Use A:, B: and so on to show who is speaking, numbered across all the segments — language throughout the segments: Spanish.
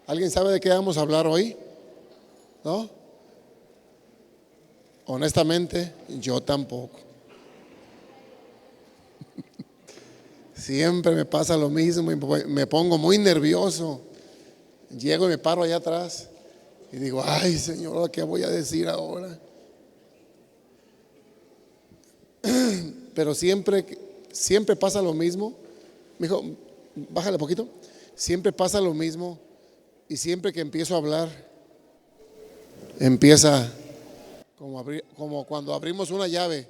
A: ¿Alguien sabe de qué vamos a hablar hoy? ¿No? Honestamente, yo tampoco. Siempre me pasa lo mismo y me pongo muy nervioso. Llego y me paro allá atrás y digo, ay Señor, ¿qué voy a decir ahora? Pero siempre pasa lo mismo. Mijo, bájale poquito. Siempre pasa lo mismo y siempre que empiezo a hablar, empieza como cuando abrimos una llave.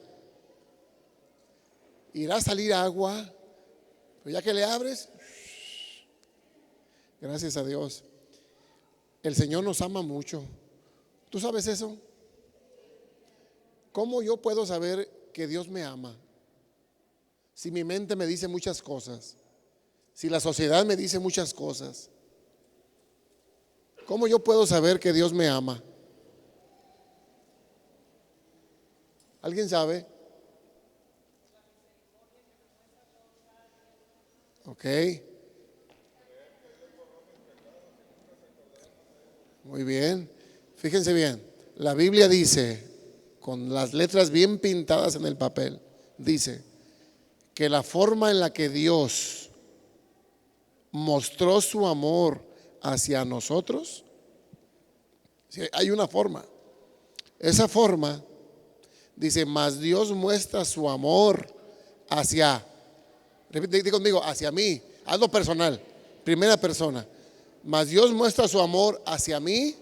A: Irá a salir agua, pero ya que le abres, gracias a Dios. El Señor nos ama mucho. ¿Tú sabes eso? ¿Cómo yo puedo saber que Dios me ama? Si mi mente me dice muchas cosas, si la sociedad me dice muchas cosas, ¿cómo yo puedo saber que Dios me ama? ¿Alguien sabe? Ok. Muy bien. Fíjense bien. La Biblia dice, con las letras bien pintadas en el papel, dice que la forma en la que Dios mostró su amor hacia nosotros, sí, hay una forma. Esa forma dice, mas Dios muestra su amor hacia, repite conmigo, hacia mí. Hazlo personal, primera persona. Mas Dios muestra su amor hacia mí.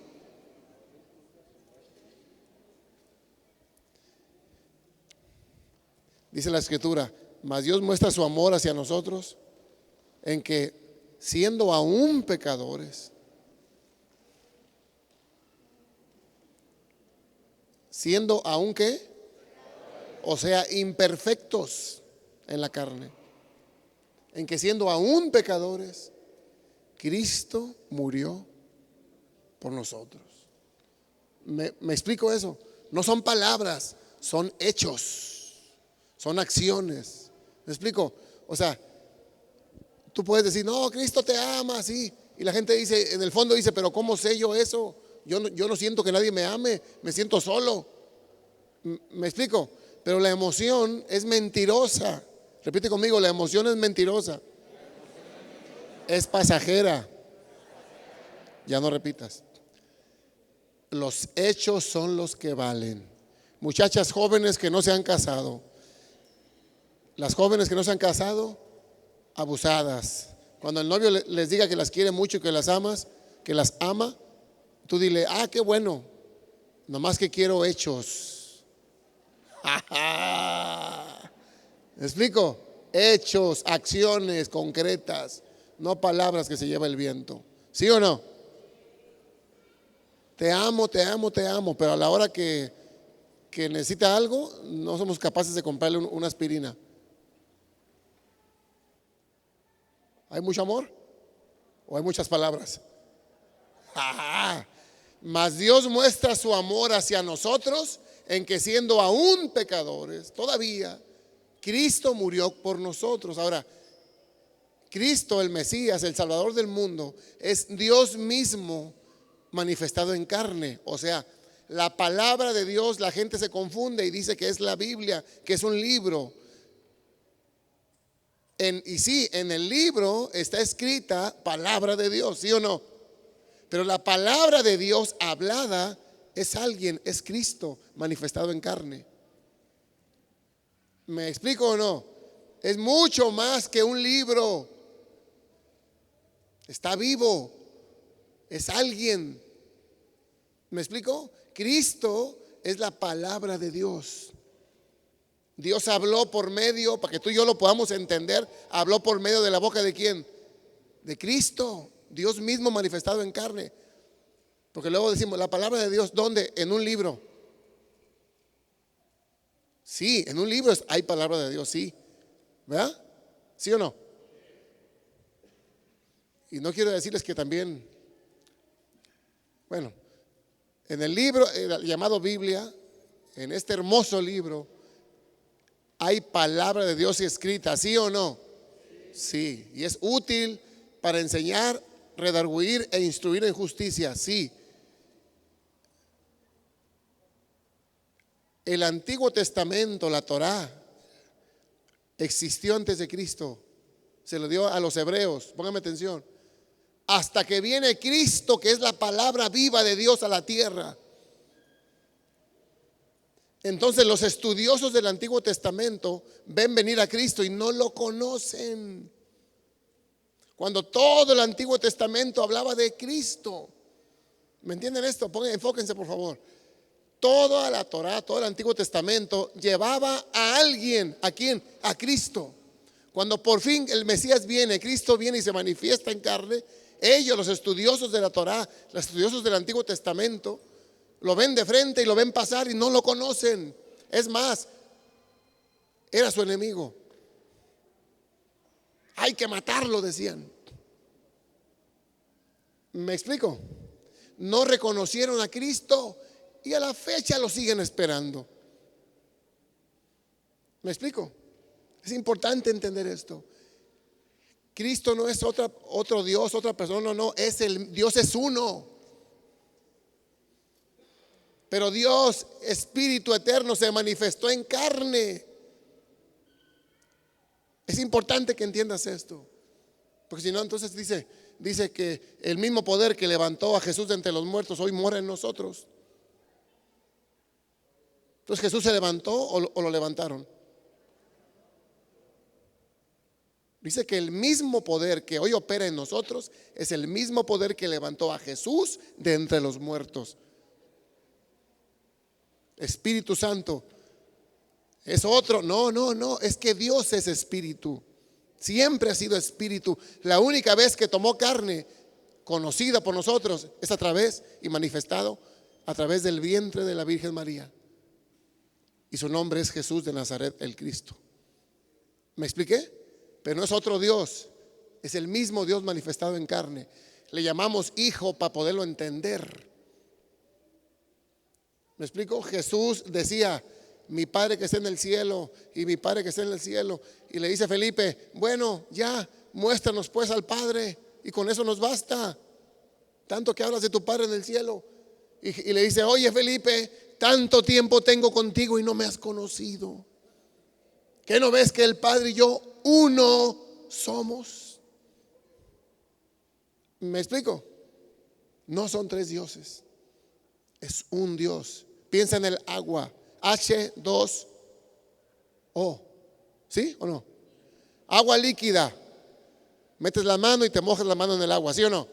A: Dice la escritura, mas Dios muestra su amor hacia nosotros en que siendo aún pecadores, siendo aún qué, o sea, imperfectos en la carne, en que siendo aún pecadores, Cristo murió por nosotros. ¿Me explico eso? No son palabras, son hechos, son acciones. ¿Me explico? O sea, tú puedes decir, no, Cristo te ama, sí. Y la gente dice, en el fondo dice, pero ¿cómo sé yo eso? Yo no siento que nadie me ame, me siento solo. ¿Me explico? Pero la emoción es mentirosa. Repite conmigo, la emoción es mentirosa. Es pasajera. Ya no repitas. Los hechos son los que valen. Muchachas jóvenes que no se han casado. Las jóvenes que no se han casado, abusadas. Cuando el novio les diga que las quiere mucho y que las amas, que las ama, tú dile, ah, qué bueno. Nomás que quiero hechos. ¿Me explico? Hechos, acciones concretas, no palabras que se lleva el viento. ¿Sí o no? Te amo, te amo, te amo, pero a la hora que necesita algo, no somos capaces de comprarle una aspirina. ¿Hay mucho amor? ¿O hay muchas palabras? Mas Dios muestra su amor hacia nosotros en que siendo aún pecadores, todavía Cristo murió por nosotros. Ahora, Cristo, el Mesías, el Salvador del mundo, es Dios mismo manifestado en carne. O sea, la palabra de Dios, la gente se confunde y dice que es la Biblia, que es un libro. Y sí, en el libro está escrita palabra de Dios, ¿sí o no? Pero la palabra de Dios hablada es alguien, es Cristo manifestado en carne. ¿Me explico o no? Es mucho más que un libro. Está vivo. Es alguien. ¿Me explico? Cristo es la palabra de Dios. Dios habló por medio, para que tú y yo lo podamos entender, habló por medio de la boca de ¿quién? De Cristo. Dios mismo manifestado en carne. Porque luego decimos, la palabra de Dios, ¿dónde? En un libro. Sí, en un libro hay palabra de Dios, sí. ¿Verdad? ¿Sí o no? Y no quiero decirles que también, bueno, en el libro llamado Biblia, en este hermoso libro, hay palabra de Dios escrita, ¿sí o no? Sí, y es útil para enseñar, redarguir e instruir en justicia, sí. El Antiguo Testamento, la Torá, existió antes de Cristo. Se lo dio a los hebreos, póngame atención. Hasta que viene Cristo, que es la palabra viva de Dios a la tierra. Entonces los estudiosos del Antiguo Testamento ven venir a Cristo y no lo conocen. Cuando todo el Antiguo Testamento hablaba de Cristo. ¿Me entienden esto? Enfóquense por favor. Toda la Torá, todo el Antiguo Testamento llevaba a alguien. ¿A quién? A Cristo. Cuando por fin el Mesías viene, Cristo viene y se manifiesta en carne, ellos, los estudiosos de la Torá, los estudiosos del Antiguo Testamento, lo ven de frente y lo ven pasar y no lo conocen. Es más, era su enemigo. Hay que matarlo, decían. ¿Me explico? No reconocieron a Cristo y a la fecha lo siguen esperando. ¿Me explico? Es importante entender esto. Cristo no es otro Dios, otra persona, no, Dios es uno. Pero Dios, Espíritu eterno, se manifestó en carne. Es importante que entiendas esto, porque si no, entonces dice que el mismo poder que levantó a Jesús de entre los muertos hoy mora en nosotros. Entonces, ¿Jesús se levantó o lo levantaron? Dice que el mismo poder que hoy opera en nosotros es el mismo poder que levantó a Jesús de entre los muertos. Espíritu Santo es otro. No, es que Dios es espíritu. Siempre ha sido espíritu. La única vez que tomó carne conocida por nosotros es a través y manifestado a través del vientre de la Virgen María. Y su nombre es Jesús de Nazaret, el Cristo. ¿Me expliqué? Pero no es otro Dios, es el mismo Dios manifestado en carne. Le llamamos hijo para poderlo entender. ¿Me explico? Jesús decía: mi Padre que está en el cielo y mi Padre que está en el cielo. Y le dice a Felipe: bueno, ya, muéstranos pues al Padre y con eso nos basta. Tanto que hablas de tu Padre en el cielo. Y le dice: oye Felipe, tanto tiempo tengo contigo y no me has conocido. ¿Qué no ves que el Padre y yo uno somos? ¿Me explico? No son tres dioses, es un Dios. Piensa en el agua, H2O, ¿sí o no? Agua líquida, metes la mano y te mojas la mano en el agua, ¿sí o no?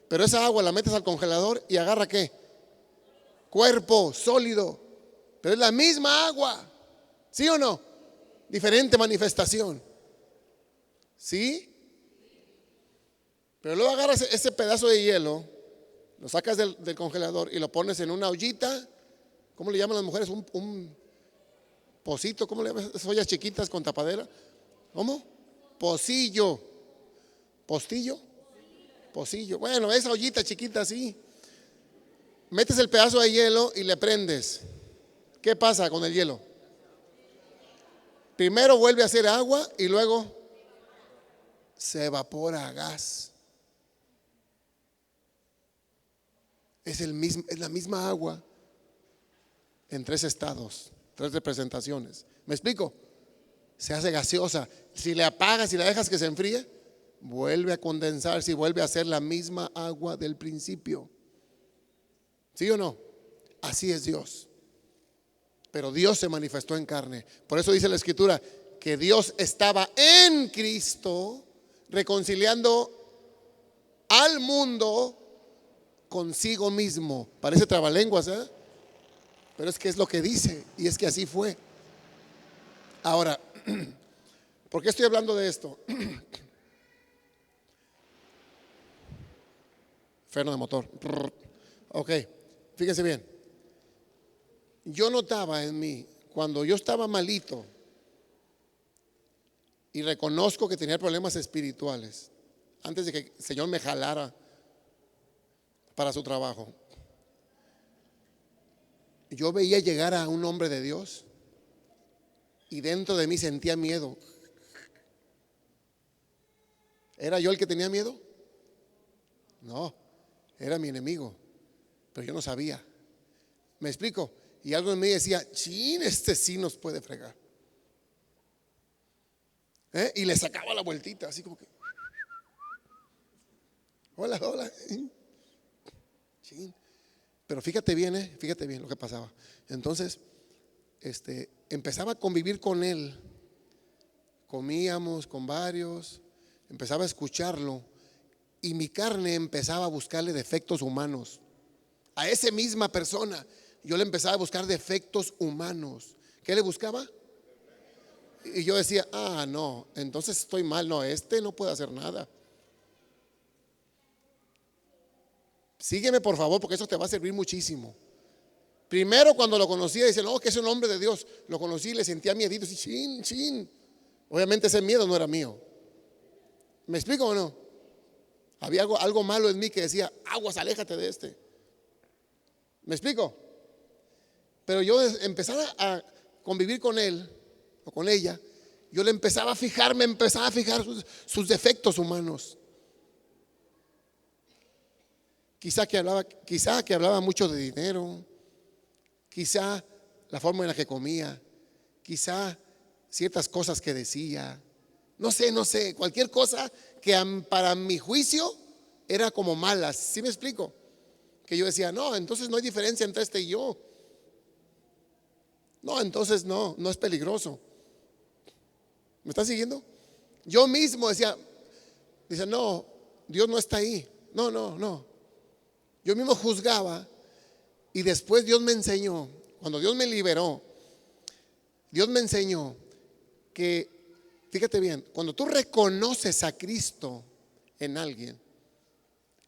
A: Pero esa agua la metes al congelador y agarra ¿qué? Cuerpo sólido. Pero es la misma agua, ¿sí o no? Diferente manifestación, ¿sí? Pero luego agarras ese pedazo de hielo, lo sacas del congelador y lo pones en una ollita. ¿Cómo le llaman las mujeres? Un pocito. ¿Cómo le llaman esas ollas chiquitas con tapadera? ¿Cómo? Pocillo. ¿Postillo? Pocillo. Bueno, esa ollita chiquita así. Metes el pedazo de hielo y le prendes. ¿Qué pasa con el hielo? Primero vuelve a ser agua y luego se evapora a gas. Es la misma agua en tres estados, tres representaciones. ¿Me explico? Se hace gaseosa. Si le apagas y la dejas que se enfríe, vuelve a condensarse y vuelve a ser la misma agua del principio. ¿Sí o no? Así es Dios. Pero Dios se manifestó en carne. Por eso dice la Escritura que Dios estaba en Cristo reconciliando al mundo consigo mismo. Parece trabalenguas, ¿eh? Pero es que es lo que dice y es que así fue. Ahora, ¿por qué estoy hablando de esto? Freno de motor. Ok, fíjense bien. Yo notaba en mí, cuando yo estaba malito y reconozco que tenía problemas espirituales, antes de que el Señor me jalara para su trabajo, yo veía llegar a un hombre de Dios y dentro de mí sentía miedo. ¿Era yo el que tenía miedo? No, era mi enemigo, pero yo no sabía. ¿Me explico? Y algo en mí decía, chin, este sí nos puede fregar. Y le sacaba la vueltita, así como que, hola, hola. Chin. Pero fíjate bien lo que pasaba. Entonces, empezaba a convivir con él. Comíamos con varios, empezaba a escucharlo y mi carne empezaba a buscarle defectos humanos. A esa misma persona yo le empezaba a buscar defectos humanos. ¿Qué le buscaba? Y yo decía, no, entonces estoy mal, no, no puede hacer nada. Sígueme por favor, porque eso te va a servir muchísimo. Primero cuando lo conocía, dice, no, que es un hombre de Dios. Lo conocí y le sentía miedito, así, chin, chin. Obviamente ese miedo no era mío. ¿Me explico o no? Había algo malo en mí que decía, aguas, aléjate de este. ¿Me explico? Pero yo empezaba a convivir con él o con ella. Yo le empezaba a fijar sus defectos humanos. Quizá que hablaba mucho de dinero, quizá la forma en la que comía, quizá ciertas cosas que decía, no sé, cualquier cosa que para mi juicio era como malas. ¿Sí me explico? Que yo decía, no, entonces no hay diferencia entre este y yo. No, entonces no es peligroso. ¿Me estás siguiendo? Yo mismo dice, no, Dios no está ahí. No. Yo mismo juzgaba y después Dios me enseñó, cuando Dios me liberó, Dios me enseñó que, fíjate bien, cuando tú reconoces a Cristo en alguien,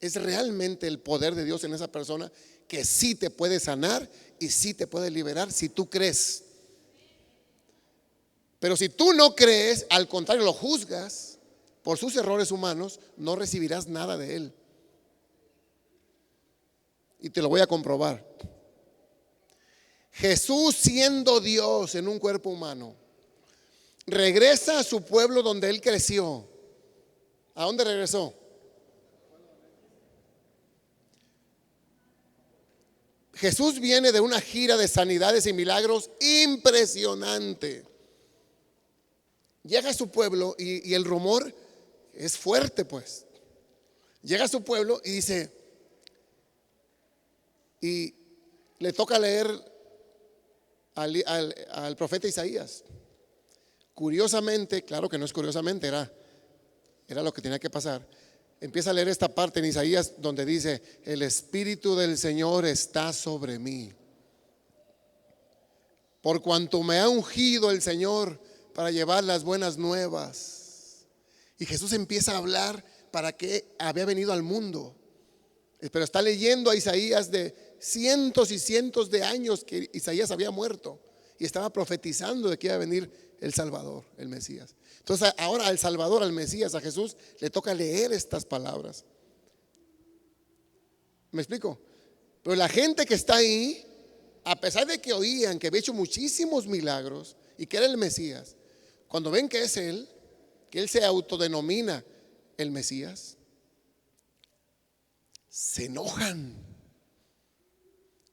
A: es realmente el poder de Dios en esa persona que sí te puede sanar y sí te puede liberar si tú crees. Pero si tú no crees, al contrario, lo juzgas por sus errores humanos, no recibirás nada de él. Y te lo voy a comprobar. Jesús, siendo Dios en un cuerpo humano, regresa a su pueblo donde él creció. ¿A dónde regresó? Jesús viene de una gira de sanidades y milagros impresionante. Llega a su pueblo y el rumor es fuerte, pues. Llega a su pueblo y dice, y le toca leer al profeta Isaías. Curiosamente, claro que no es curiosamente, era lo que tenía que pasar. Empieza a leer esta parte en Isaías donde dice, el Espíritu del Señor está sobre mí, por cuanto me ha ungido el Señor para llevar las buenas nuevas. Y Jesús empieza a hablar para qué había venido al mundo. Pero está leyendo a Isaías de cientos y cientos de años que Isaías había muerto y estaba profetizando de que iba a venir el Salvador, el Mesías. Entonces ahora al Salvador, al Mesías, a Jesús le toca leer estas palabras. ¿Me explico? Pero la gente que está ahí, a pesar de que oían que había hecho muchísimos milagros y que era el Mesías, cuando ven que es él, que él se autodenomina el Mesías, se enojan.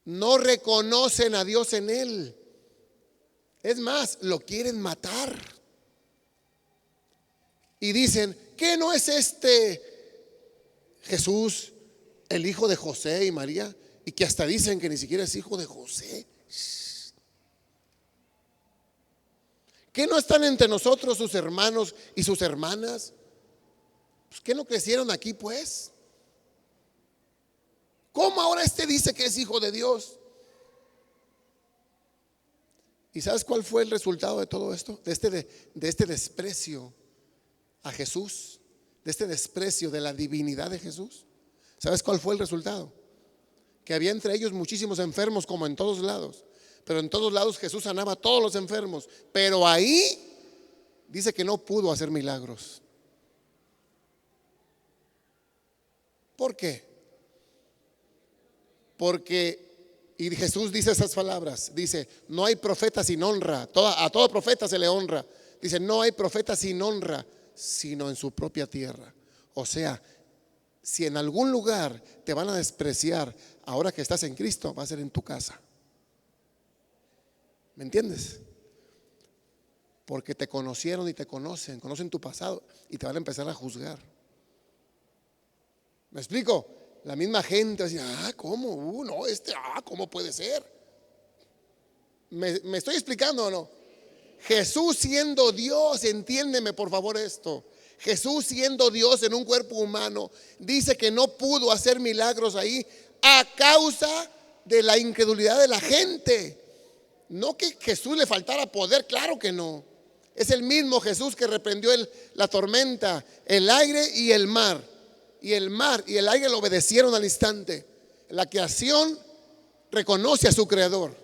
A: No reconocen a Dios en él. Es más, lo quieren matar. Y dicen, ¿qué no es este Jesús el hijo de José y María? Y que hasta dicen que ni siquiera es hijo de José. ¿Qué no están entre nosotros sus hermanos y sus hermanas? Pues, ¿qué no crecieron aquí pues? ¿Cómo ahora dice que es hijo de Dios? ¿Y sabes cuál fue el resultado de todo esto? De este desprecio a Jesús, de este desprecio de la divinidad de Jesús. ¿Sabes cuál fue el resultado? Que había entre ellos muchísimos enfermos, como en todos lados. Pero en todos lados Jesús sanaba a todos los enfermos. Pero ahí dice que no pudo hacer milagros. ¿Por qué? Porque, y Jesús dice esas palabras, dice, no hay profeta sin honra, a todo profeta se le honra. Dice, no hay profeta sin honra, sino en su propia tierra. O sea, si en algún lugar te van a despreciar, ahora que estás en Cristo, va a ser en tu casa. ¿Me entiendes? Porque te conocieron y te conocen tu pasado y te van a empezar a juzgar. ¿Me explico? La misma gente va a decir, ¿cómo? No, ¿cómo puede ser? ¿Me estoy explicando o no? Jesús siendo Dios, entiéndeme por favor esto. Jesús siendo Dios en un cuerpo humano, dice que no pudo hacer milagros ahí a causa de la incredulidad de la gente. No que Jesús le faltara poder, claro que no. Es el mismo Jesús que reprendió la tormenta, el aire y el mar. Y el mar y el aire lo obedecieron al instante. La creación reconoce a su creador.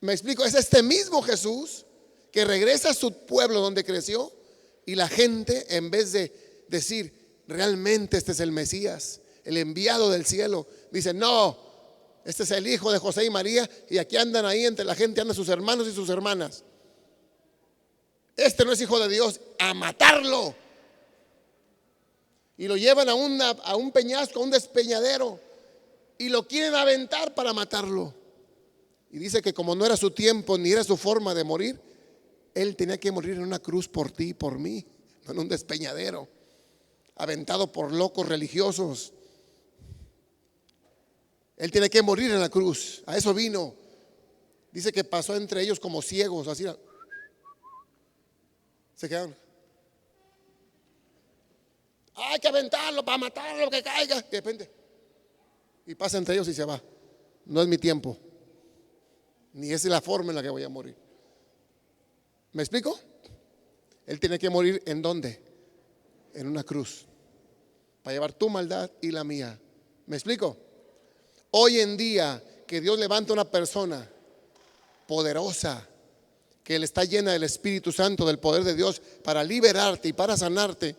A: Me explico, es este mismo Jesús que regresa a su pueblo donde creció, y la gente, en vez de decir realmente este es el Mesías, el enviado del cielo, dice no, este es el hijo de José y María, y aquí andan ahí entre la gente, andan sus hermanos y sus hermanas. Este no es hijo de Dios, a matarlo. Y lo llevan a un peñasco, a un despeñadero, y lo quieren aventar para matarlo. Y dice que como no era su tiempo ni era su forma de morir, él tenía que morir en una cruz por ti y por mí, no en un despeñadero, aventado por locos religiosos. Él tiene que morir en la cruz. A eso vino. Dice que pasó entre ellos como ciegos, así. Se quedaron. Hay que aventarlo para matarlo, que caiga. De repente, y pasa entre ellos y se va. No es mi tiempo, ni es la forma en la que voy a morir. ¿Me explico? Él tiene que morir ¿en dónde? En una cruz, para llevar tu maldad y la mía. ¿Me explico? Hoy en día que Dios levanta una persona poderosa, que Él está llena del Espíritu Santo, del poder de Dios, para liberarte y para sanarte,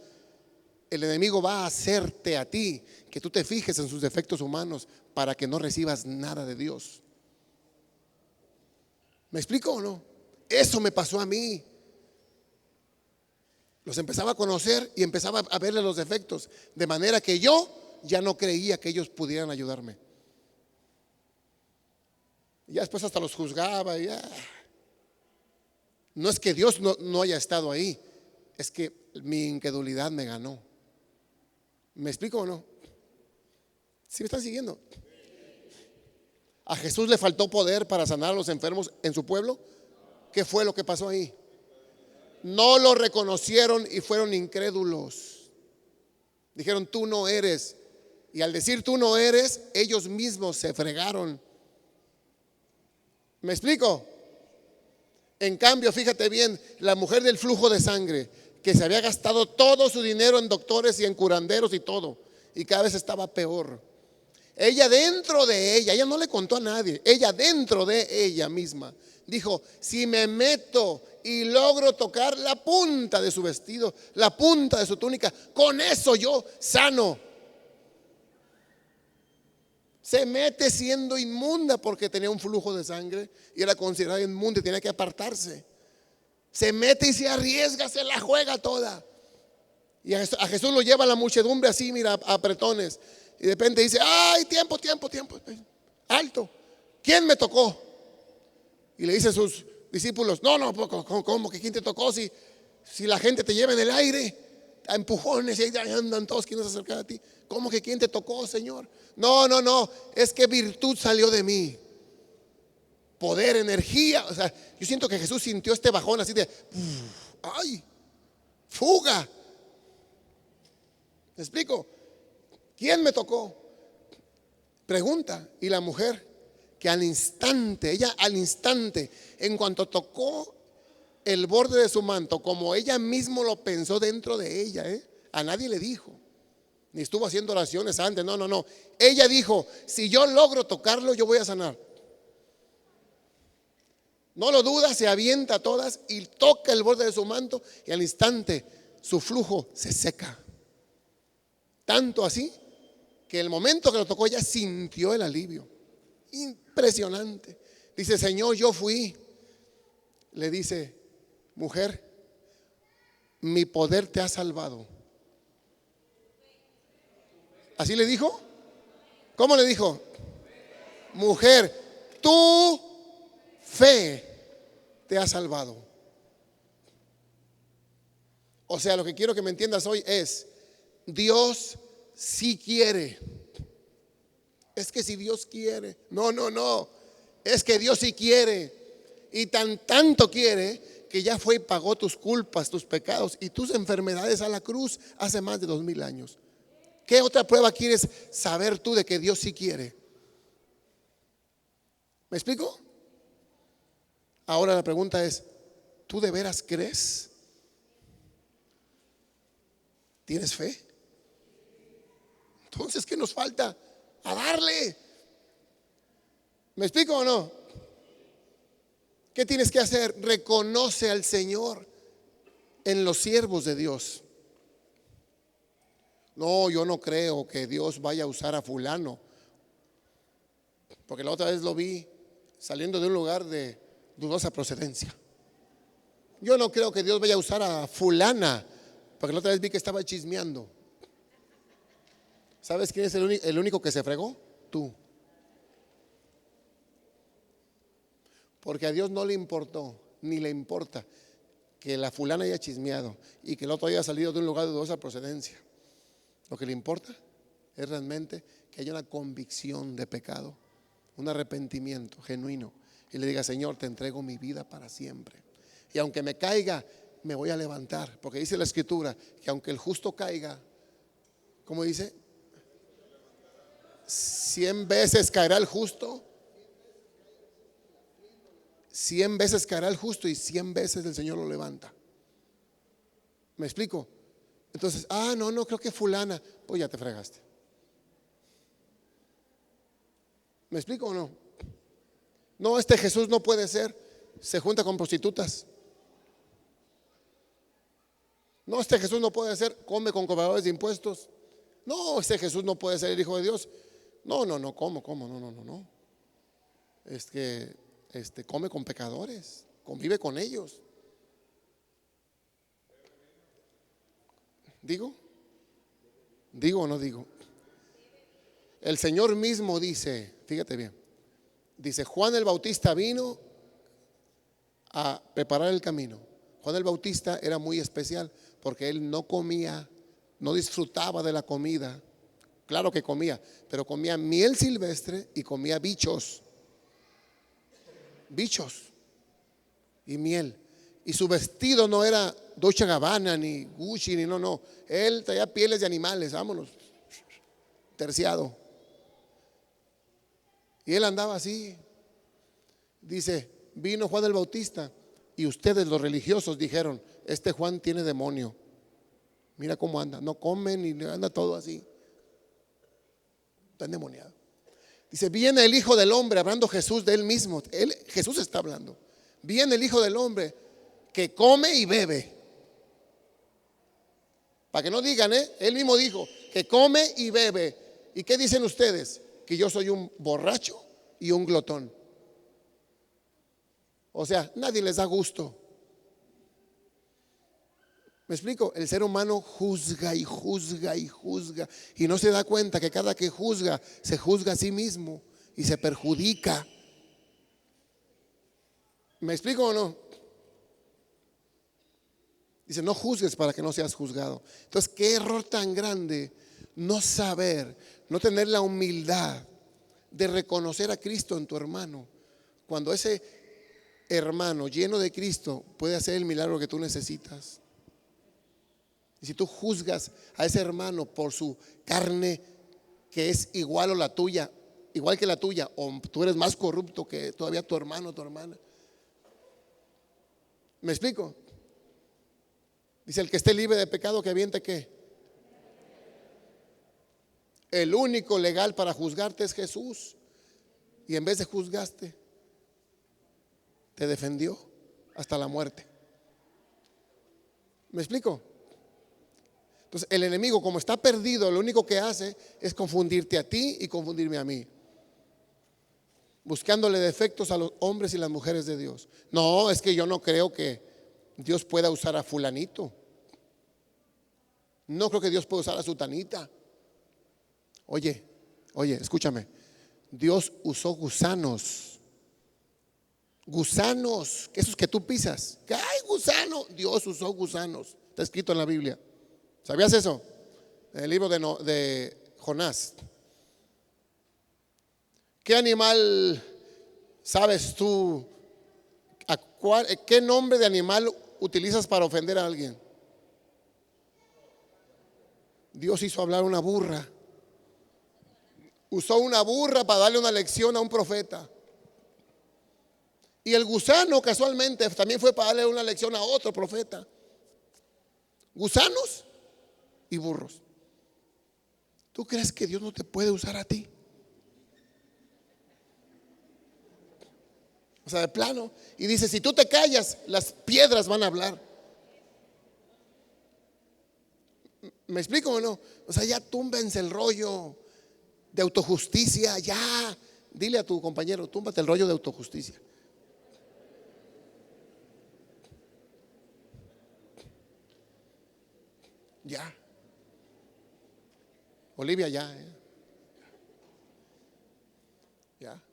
A: el enemigo va a hacerte a ti que tú te fijes en sus defectos humanos para que no recibas nada de Dios. ¿Me explico o no? Eso me pasó a mí. Los empezaba a conocer y empezaba a verle los defectos, de manera que yo ya no creía que ellos pudieran ayudarme. Y ya después hasta los juzgaba. No es que Dios no haya estado ahí, es que mi incredulidad me ganó. ¿Me explico o no? ¿Sí me están siguiendo? ¿A Jesús le faltó poder para sanar a los enfermos en su pueblo? ¿Qué fue lo que pasó ahí? No lo reconocieron y fueron incrédulos. Dijeron tú no eres. Y al decir tú no eres, ellos mismos se fregaron. ¿Me explico? En cambio, fíjate bien, la mujer del flujo de sangre, que se había gastado todo su dinero en doctores y en curanderos y todo, y cada vez estaba peor. Ella dentro de ella no le contó a nadie, ella dentro de ella misma dijo, si me meto y logro tocar la punta de su vestido, la punta de su túnica, con eso yo sano. Se mete siendo inmunda porque tenía un flujo de sangre y era considerada inmunda y tenía que apartarse. Se mete y se arriesga, se la juega toda. Y a Jesús lo lleva la muchedumbre así, mira, a apretones. Y de repente dice, ay, tiempo, alto. ¿Quién me tocó? Y le dice a sus discípulos, no, ¿cómo que quién te tocó? Si la gente te lleva en el aire, a empujones y ahí andan todos quienes se acercan a ti. ¿Cómo que quién te tocó, Señor? No, es que virtud salió de mí. Poder, energía. O sea, yo siento que Jesús sintió este bajón así de, ay, fuga. ¿Me explico? ¿Quién me tocó? Pregunta. Y la mujer, que al instante, en cuanto tocó el borde de su manto, como ella mismo lo pensó dentro de ella, a nadie le dijo, ni estuvo haciendo oraciones antes, no. Ella dijo, si yo logro tocarlo, yo voy a sanar. No lo duda, se avienta a todas y toca el borde de su manto, y al instante su flujo se seca. Tanto así que el momento que lo tocó ella sintió el alivio. Impresionante. Dice, Señor, yo fui. Le dice, mujer, mi poder te ha salvado. ¿Así le dijo? ¿Cómo le dijo? Mujer, tu fe te ha salvado. O sea, lo que quiero que me entiendas hoy es, Dios sí quiere. Es que si Dios quiere, no, es que Dios sí quiere. Y tanto quiere que ya fue y pagó tus culpas, tus pecados y tus enfermedades a la cruz hace más de 2000 años. ¿Qué otra prueba quieres saber tú de que Dios sí quiere? ¿Me explico? Ahora la pregunta es, ¿tú de veras crees? ¿Tienes fe? Entonces, ¿qué nos falta? A darle. ¿Me explico o no? ¿Qué tienes que hacer? Reconoce al Señor en los siervos de Dios. No, yo no creo que Dios vaya a usar a fulano, porque la otra vez lo vi saliendo de un lugar de dudosa procedencia. Yo no creo que Dios vaya a usar a fulana, porque la otra vez vi que estaba chismeando. ¿Sabes quién es el único que se fregó? Tú. Porque a Dios no le importó, ni le importa que la fulana haya chismeado y que el otro haya salido de un lugar de dudosa procedencia. Lo que le importa es realmente que haya una convicción de pecado, un arrepentimiento genuino, y le diga: Señor, te entrego mi vida para siempre, y aunque me caiga, me voy a levantar, porque dice la Escritura que aunque el justo caiga, ¿cómo dice? 100 veces caerá el justo, 100 veces caerá el justo y 100 veces el Señor lo levanta. ¿Me explico? Entonces, no creo que fulana, pues ya te fregaste. ¿Me explico o no? No, este Jesús no puede ser, se junta con prostitutas. No, este Jesús no puede ser, come con cobradores de impuestos. No, este Jesús no puede ser el Hijo de Dios. No, ¿cómo? No. Es que come con pecadores, convive con ellos. ¿Digo o no digo? El Señor mismo dice, fíjate bien, dice: Juan el Bautista vino a preparar el camino. Juan el Bautista era muy especial porque él no comía, no disfrutaba de la comida. Claro que comía, pero comía miel silvestre y comía bichos y miel. Y su vestido no era Dolce & Gabbana ni Gucci ni no. Él traía pieles de animales, vámonos, terciado. Y él andaba así. Dice: vino Juan el Bautista y ustedes, los religiosos, dijeron: este Juan tiene demonio. Mira cómo anda, no come ni anda todo así. Está endemoniado. Dice: viene el Hijo del Hombre, hablando Jesús de él mismo. Jesús está hablando. Viene el Hijo del Hombre que come y bebe. Para que no digan, él mismo dijo que come y bebe. ¿Y qué dicen ustedes? Que yo soy un borracho y un glotón. O sea, nadie les da gusto. ¿Me explico? El ser humano juzga y juzga y juzga y no se da cuenta que cada que juzga se juzga a sí mismo y se perjudica. ¿Me explico o no? Dice: no juzgues para que no seas juzgado. Entonces, qué error tan grande no saber, no tener la humildad de reconocer a Cristo en tu hermano, cuando ese hermano lleno de Cristo puede hacer el milagro que tú necesitas. Y si tú juzgas a ese hermano por su carne, que es igual o la tuya, igual que la tuya, o tú eres más corrupto que todavía tu hermano o tu hermana. ¿Me explico? Dice: el que esté libre de pecado, que aviente ¿qué? El único legal para juzgarte es Jesús. Y en vez de juzgarte, te defendió hasta la muerte. ¿Me explico? Entonces el enemigo, como está perdido, lo único que hace es confundirte a ti y confundirme a mí, buscándole defectos a los hombres y las mujeres de Dios. No, es que yo no creo que Dios pueda usar a fulanito. No creo que Dios pueda usar a sutanita. Oye, escúchame. Dios usó gusanos. Gusanos, esos que tú pisas. ¿Qué hay gusano? Dios usó gusanos. Está escrito en la Biblia. ¿Sabías eso? En el libro de Jonás. ¿Qué animal sabes tú? ¿Qué nombre de animal utilizas para ofender a alguien? Dios hizo hablar una burra. Usó una burra para darle una lección a un profeta. Y el gusano casualmente también fue para darle una lección a otro profeta. Gusanos y burros. ¿Tú crees que Dios no te puede usar a ti? O sea, de plano. Y dice, si tú te callas, las piedras van a hablar. ¿Me explico o no? O sea, ya túmbense el rollo de autojusticia. Ya, dile a tu compañero, túmbate el rollo de autojusticia. Ya. Olivia, ya. Ya.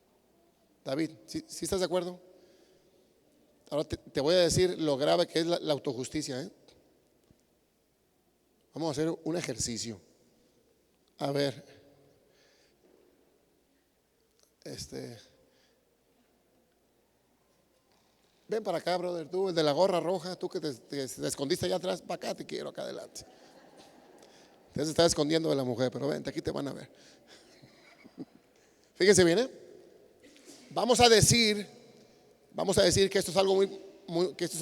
A: David, ¿sí estás de acuerdo? Ahora te voy a decir lo grave que es la autojusticia. Vamos a hacer un ejercicio. A ver. Ven para acá, brother. Tú, el de la gorra roja, tú que te escondiste allá atrás, para acá te quiero, acá adelante. Te está escondiendo de la mujer, pero vente, aquí te van a ver. Fíjense bien, Vamos a decir que esto es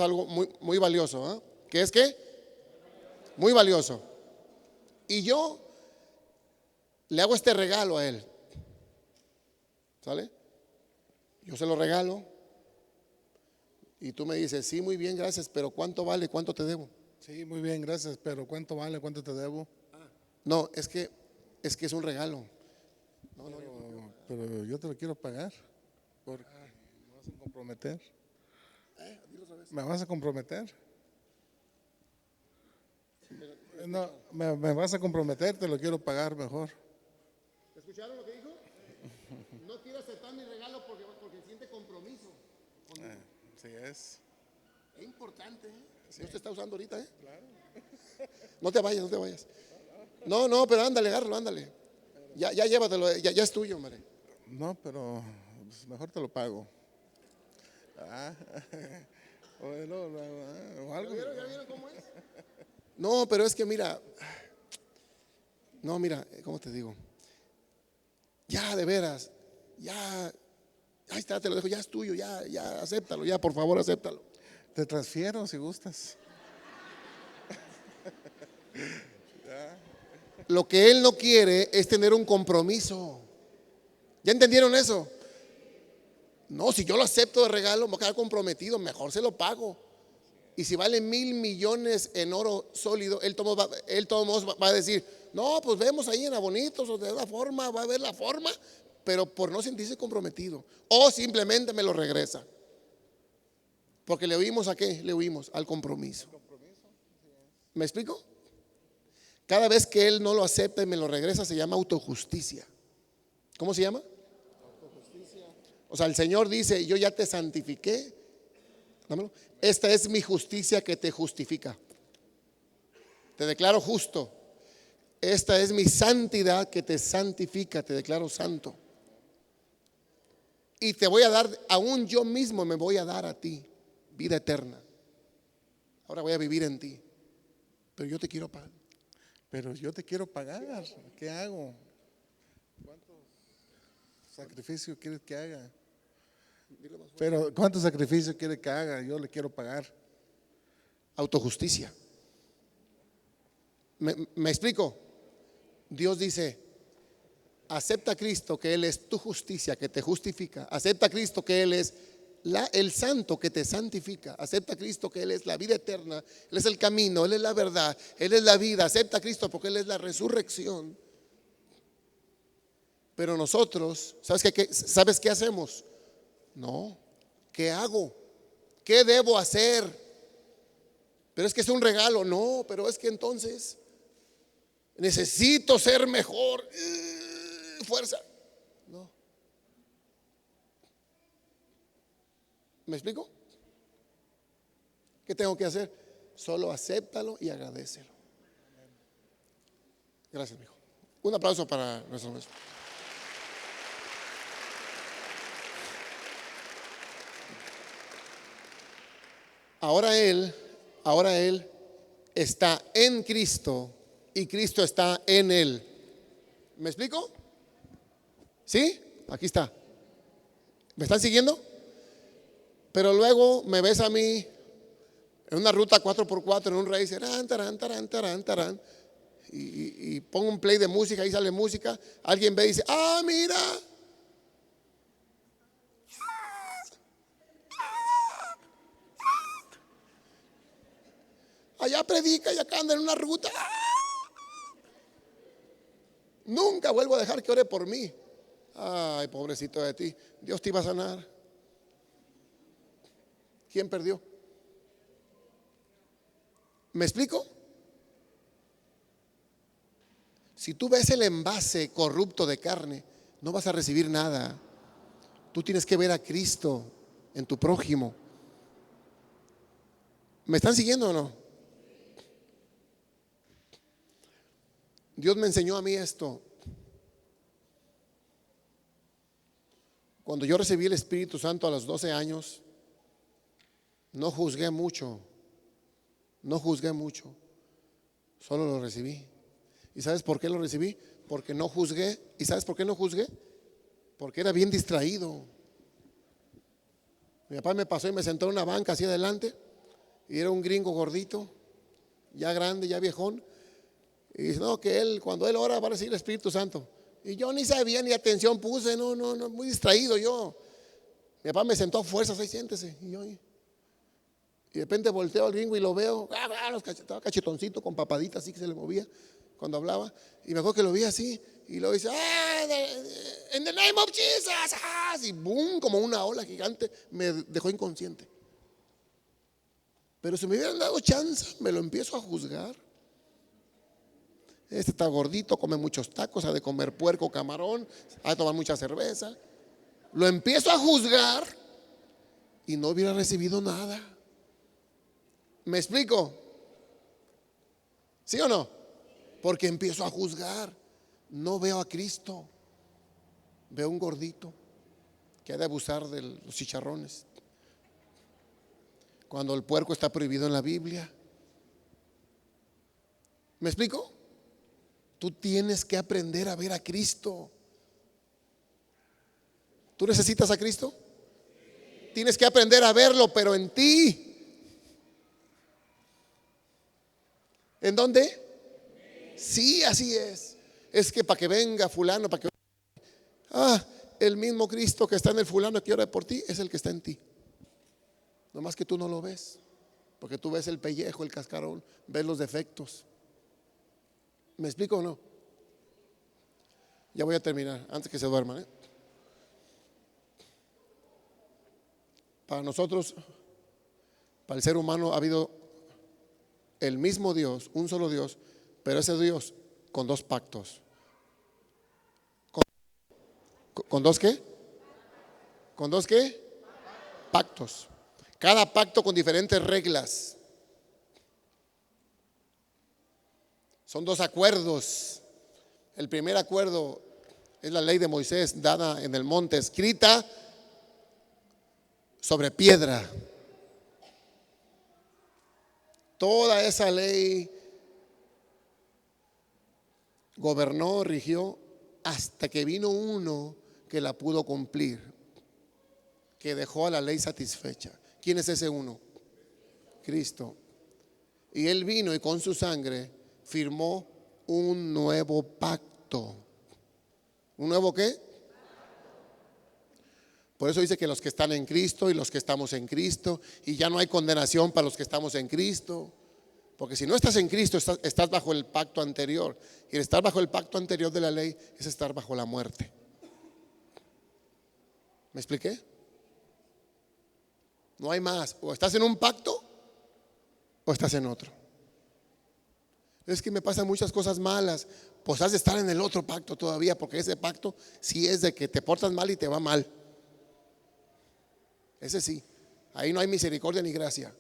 A: algo muy valioso. ¿Qué es qué? Muy valioso. Y yo le hago este regalo a él. ¿Sale? Yo se lo regalo. Y tú me dices, sí, muy bien, gracias, pero ¿cuánto vale? ¿Cuánto te debo?
B: Sí, muy bien, gracias, pero ¿cuánto vale? ¿Cuánto te debo?
A: No, es que es un regalo.
B: Pero yo te lo quiero pagar. Porque me vas a comprometer. ¿Me vas a comprometer? No, me vas a comprometer, te lo quiero pagar mejor.
A: ¿Escucharon lo que dijo? No quiero aceptar mi regalo porque siente compromiso.
B: Sí es.
A: Es importante, Sí. Dios te está usando ahorita, Claro. No te vayas. No, pero ándale, agárralo, ándale. Ya llévatelo, ya es tuyo, hombre.
B: No, pero pues, mejor te lo pago. O algo.
A: ¿Ya vieron cómo es? No, pero es que mira, ¿cómo te digo? Ya, de veras, ya, ahí está, te lo dejo, ya es tuyo, ya, acéptalo, ya, por favor, acéptalo.
B: Te transfiero si gustas.
A: Lo que él no quiere es tener un compromiso. ¿Ya entendieron eso? No, si yo lo acepto de regalo, me voy a quedar comprometido, mejor se lo pago. Y si vale 1,000 millones en oro sólido, él todos modos va a decir, no, pues vemos ahí en Abonitos o de la forma, va a ver la forma, pero por no sentirse comprometido. O simplemente me lo regresa. Porque le huimos a qué? Le huimos al compromiso. ¿Me explico? Cada vez que él no lo acepta y me lo regresa se llama autojusticia. ¿Cómo se llama? Autojusticia. O sea, el Señor dice, yo ya te santifiqué. Dámelo. Esta es mi justicia que te justifica. Te declaro justo. Esta es mi santidad que te santifica. Te declaro santo. Y te voy a dar, aún yo mismo me voy a dar a ti vida eterna. Ahora voy a vivir en ti. Pero yo te quiero pagar.
B: Pero yo te quiero pagar. ¿Qué hago? ¿Cuánto sacrificio quieres que haga? Pero ¿cuánto sacrificio quiere que haga? Yo le quiero pagar.
A: Autojusticia. ¿Me explico? Dios dice, acepta a Cristo que Él es tu justicia, que te justifica. Acepta a Cristo que Él es el santo que te santifica. Acepta a Cristo que Él es la vida eterna. Él es el camino, Él es la verdad, Él es la vida. Acepta a Cristo porque Él es la resurrección. Pero nosotros, ¿sabes qué hacemos? No, ¿qué hago? ¿Qué debo hacer? Pero es que es un regalo. No, pero es que entonces necesito ser mejor. fuerza. No. ¿Me explico? ¿Qué tengo que hacer? Solo acéptalo y agradécelo. Gracias, mijo. Un aplauso para nuestro maestro. Ahora él está en Cristo y Cristo está en él. ¿Me explico? ¿Sí? Aquí está. ¿Me están siguiendo? Pero luego me ves a mí en una ruta 4x4, en un racer, tarán, y pongo un play de música, ahí sale música. Alguien ve y dice, mira. Allá predica y acá anda en una ruta. Nunca vuelvo a dejar que ore por mí. Ay, pobrecito de ti. Dios te iba a sanar. ¿Quién perdió? ¿Me explico? Si tú ves el envase corrupto de carne, no vas a recibir nada. Tú tienes que ver a Cristo en tu prójimo. ¿Me están siguiendo o no? Dios me enseñó a mí esto. Cuando yo recibí el Espíritu Santo a los 12 años, no juzgué mucho, solo lo recibí. ¿Y sabes por qué lo recibí? Porque no juzgué. ¿Y sabes por qué no juzgué? Porque era bien distraído. Mi papá me pasó y me sentó en una banca así adelante, y era un gringo gordito, ya grande, ya viejón. Y dice, no, que él, cuando él ora va a recibir el Espíritu Santo. Y yo ni sabía, ni atención puse, no, muy distraído yo. Mi papá me sentó a fuerzas, ahí siéntese. Y de repente volteo al gringo y lo veo, estaba cachetoncito con papadita así que se le movía cuando hablaba. Y me acuerdo que lo vi así, y luego dice, in the name of Jesus, y boom, como una ola gigante, me dejó inconsciente. Pero si me hubieran dado chance, me lo empiezo a juzgar. Este está gordito, come muchos tacos, ha de comer puerco, camarón, ha de tomar mucha cerveza. Lo empiezo a juzgar y no hubiera recibido nada. ¿Me explico? ¿Sí o no? Porque empiezo a juzgar. No veo a Cristo. Veo un gordito que ha de abusar de los chicharrones. Cuando el puerco está prohibido en la Biblia. ¿Me explico? Tú tienes que aprender a ver a Cristo. ¿Tú necesitas a Cristo? Tienes que aprender a verlo, pero en ti. ¿En dónde? Sí, así es. Es que para que venga fulano, para que el mismo Cristo que está en el fulano que ora por ti es el que está en ti. Nomás que tú no lo ves, porque tú ves el pellejo, el cascarón, ves los defectos. ¿Me explico o no? Ya voy a terminar, antes que se duerman. Para nosotros, para el ser humano ha habido el mismo Dios, un solo Dios, pero ese Dios con dos pactos. ¿Con dos qué? ¿Con dos qué? Pactos. Cada pacto con diferentes reglas. Son dos acuerdos. El primer acuerdo es la ley de Moisés dada en el monte, escrita sobre piedra. Toda esa ley gobernó, rigió, hasta que vino uno que la pudo cumplir, que dejó a la ley satisfecha. ¿Quién es ese uno? Cristo. Y Él vino y con su sangre firmó un nuevo pacto. ¿Un nuevo qué? Por eso dice que los que están en Cristo y los que estamos en Cristo, y ya no hay condenación para los que estamos en Cristo. Porque si no estás en Cristo, estás bajo el pacto anterior. Y el estar bajo el pacto anterior de la ley es estar bajo la muerte. ¿Me expliqué? No hay más. O estás en un pacto o estás en otro. Es que me pasan muchas cosas malas. pues has de estar en el otro pacto todavía, porque ese pacto sí es de que te portas mal y te va mal. Ese sí, ahí no hay misericordia ni gracia.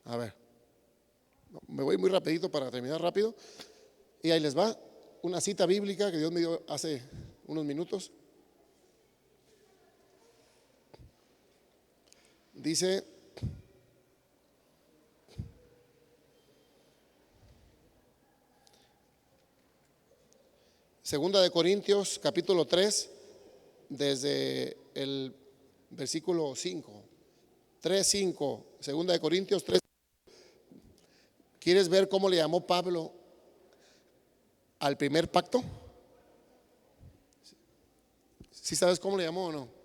A: A ver, me voy muy rapidito para terminar rápido. Y ahí les va una cita bíblica que Dios me dio hace unos minutos. Dice, Segunda de Corintios capítulo 3, desde el versículo 5. 3:5, Segunda de Corintios 3. ¿Quieres ver cómo le llamó Pablo al primer pacto? ¿Sí sabes cómo le llamó o no?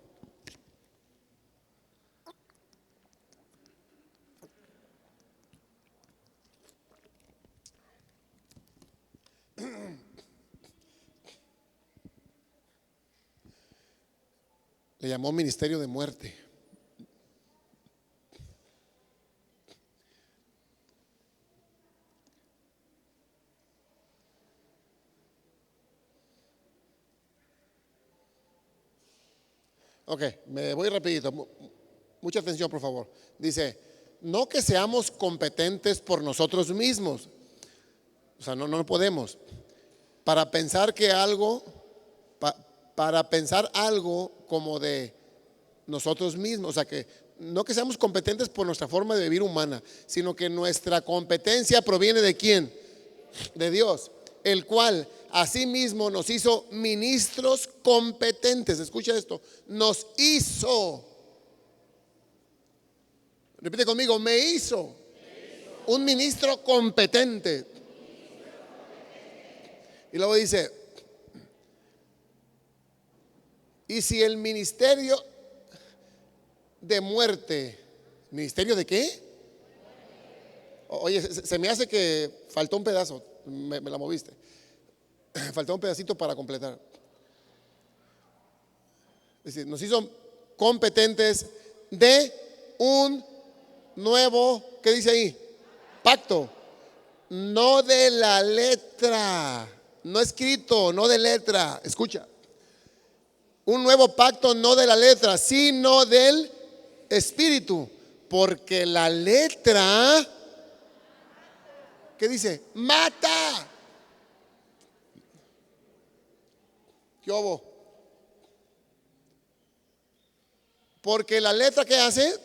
A: Le llamó ministerio de muerte. Ok, me voy rapidito. Mucha atención, por favor. Dice, no que seamos competentes por nosotros mismos. O sea, no podemos. Para pensar que algo, para pensar algo como de nosotros mismos. O sea, que no que seamos competentes por nuestra forma de vivir humana, sino que nuestra competencia proviene de ¿quién? De Dios, el cual asimismo nos hizo ministros competentes. Escucha esto, nos hizo. Repite conmigo, me hizo un ministro competente. Y luego dice, y si el ministerio de muerte, ¿ministerio de qué? Oye, se me hace que faltó un pedazo, me la moviste. Faltó un pedacito para completar. Es decir, nos hizo competentes de un nuevo, ¿qué dice ahí? Pacto. No de la letra, no escrito, no de letra. Escucha. Un nuevo pacto no de la letra, sino del espíritu. Porque la letra, ¿qué dice? Mata. ¿Qué hubo? Porque la letra, ¿qué hace?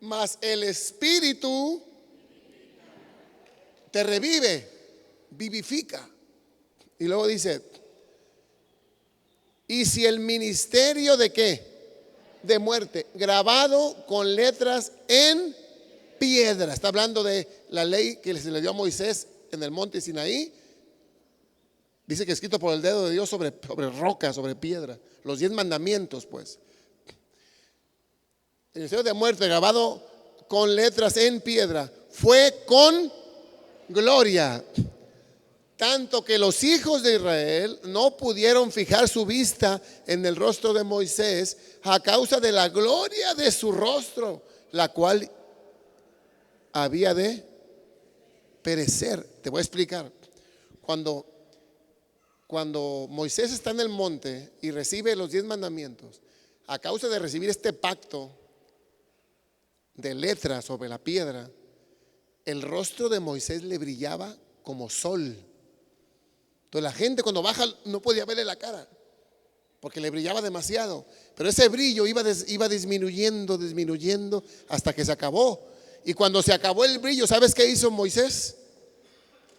A: Mas el espíritu te revive, vivifica. Y luego dice, y si el ministerio de qué? De muerte, grabado con letras en piedra. Está hablando de la ley que se le dio a Moisés en el monte Sinaí. Dice que escrito por el dedo de Dios sobre roca, sobre piedra. Los 10 mandamientos, pues. El ministerio de muerte grabado con letras en piedra fue con gloria, tanto que los hijos de Israel no pudieron fijar su vista en el rostro de Moisés a causa de la gloria de su rostro, la cual había de perecer. Te voy a explicar. Cuando Moisés está en el monte y recibe los 10 mandamientos, a causa de recibir este pacto de letra sobre la piedra, el rostro de Moisés le brillaba como sol. Entonces la gente cuando baja no podía verle la cara porque le brillaba demasiado, pero ese brillo iba disminuyendo hasta que se acabó. Y cuando se acabó el brillo, ¿sabes qué hizo Moisés?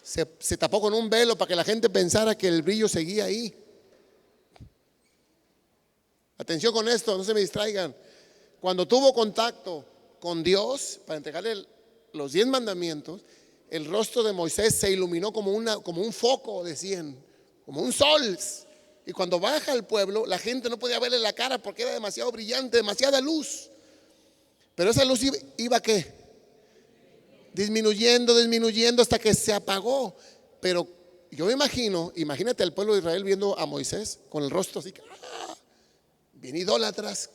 A: Se tapó con un velo para que la gente pensara que el brillo seguía ahí. Atención con esto, no se me distraigan. Cuando tuvo contacto con Dios para entregarle los 10 mandamientos, el rostro de Moisés se iluminó como un foco, decían, como un sol. Y cuando baja al pueblo, la gente no podía verle la cara porque era demasiado brillante, demasiada luz. Pero esa luz iba ¿qué? Disminuyendo hasta que se apagó. Pero yo me imagínate al pueblo de Israel viendo a Moisés con el rostro así, bien idólatras.